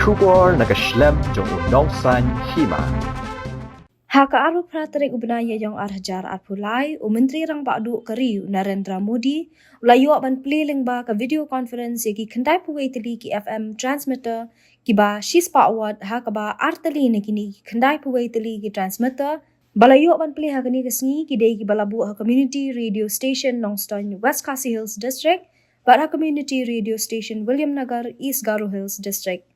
Kubor nakaslem jong Nongstoiñ Hima. Haka aru pratarik ubnaya yang arhajar Plie, Menteri Rang Bakdu Keri Narendra Modi, ulayu ban Plie Lyngba ka video conference yaki kendai puwei teli ki FM transmitter ki ba Shispa Award haka ba artali ne kini kendai puwei teli ki transmitter balayu ban Plie haka ni kesni ki dei ki balabu ha community radio station Nongstoiñ West Khasi Hills District, but ha community radio station William Nagar East Garo Hills District.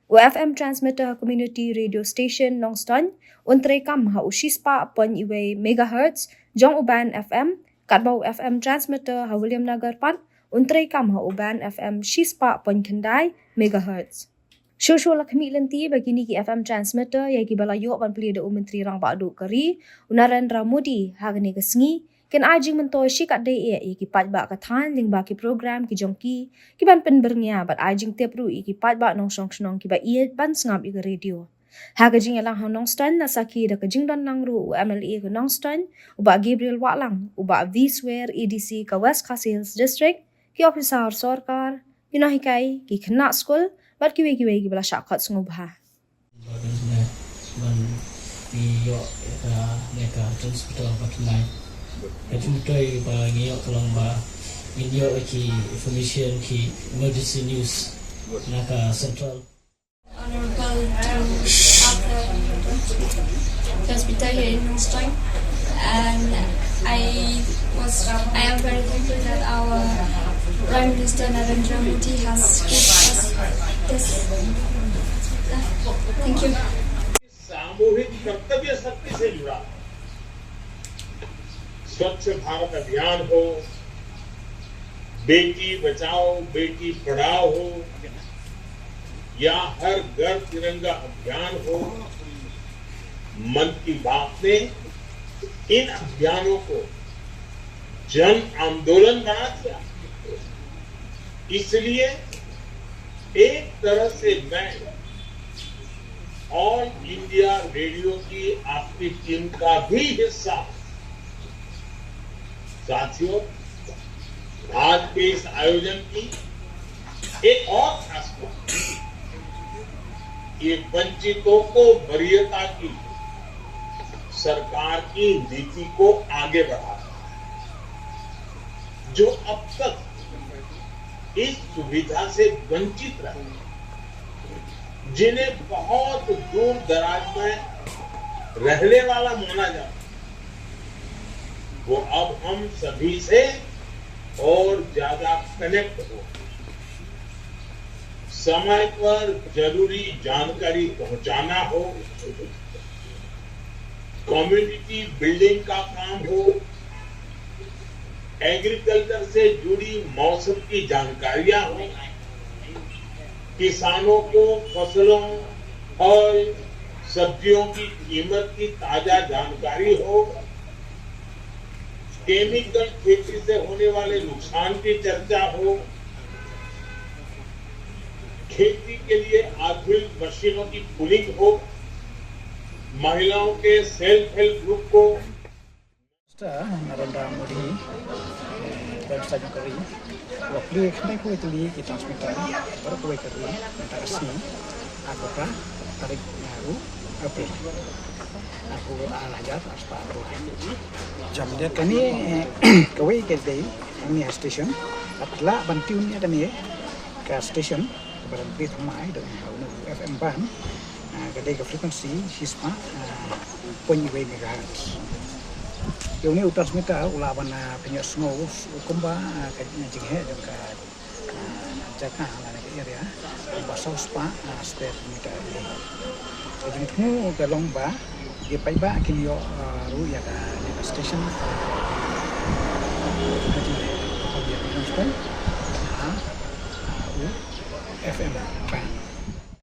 FM transmitter community radio station Nongstoiñ untray kam ha ushispa pon iwe megahertz jong uban FM katbau FM transmitter ha William Nagar pat untray kam ha uban FM shispa pon kendai megahertz. Shosho lakmi lenti bagini ki FM transmitter yaki balayo ban Plie de Menteri Rang Bakdu Keri Narendra Modi hagni kesngi ken ajing mentoy shikat dei ki patba kathan Lyngba ki program ki jongki ki ban pen bernya bat ajing tepru ki patba nongsong snong ki ba ie ban sngap i radio haga jing elang ha Nongstoiñ na saki da ka jing don nangru MLA ka Nongstoiñ uba Gabriel Walang uba Viswer EDC ka West Khasi Hills District ki officer sarkar kinahikai ki khna school bat ki ki bala shakat sngubha Kacumtoy ba ngiyok lang ba inyo ki information ki emergency news naka central honorable to hospital here in Nongstoiñ, and I am very thankful that our Prime Minister Narendra Modi has given us this. Thank you. सामूहिक कर्तव्य शक्ति से जुड़ा स्वच्छ भारत अभियान हो, बेटी बचाओ बेटी पढ़ाओ हो, या हर घर तिरंगा अभियान हो, मन की बात ने इन अभियानों को जन आंदोलन बना दिया। इसलिए एक तरह से मैं ऑल इंडिया रेडियो की आपकी टीम का भी हिस्सा हूं। साथियों, आज के इस आयोजन की एक और खास बात, ये वंचितों को वरीयता की सरकार की नीति को आगे बढ़ाता है। जो अब तक इस सुविधा से वंचित रहे, जिन्हें बहुत दूर दराज में रहने वाला माना जाता, वो अब हम सभी से और ज्यादा कनेक्ट हो, समय पर जरूरी जानकारी पहुंचाना हो, कम्युनिटी बिल्डिंग का काम हो, एग्रीकल्चर से जुड़ी मौसम की जानकारियां हो, किसानों को फसलों और सब्जियों की कीमत की ताजा जानकारी हो, केमिकल खेती से होने वाले नुकसान की चर्चा हो, खेती के लिए आधुनिक मशीनों की पुलिंग हो, महिलाओं के सेल्फ हेल्प ग्रुप को Narendra Modi website Keri waktu kena ku itu kita transmitter baru ku Keri antara sini aku kan tarik baru oke aku alajar aspa jam dia kini kawai ke day ini station atla bantunya dan ye ke station berhenti ramai dengan FM ban kedai ke frekuensi Shispa point megahertz. Yung ni transmitter ulaban na pinya snow kumba kanya jinghe yung ka jaka na area basaw spa square meter jadi mu ke Lyngba di paiba kinyo ru ya ka station jadi Nongstoiñ FM band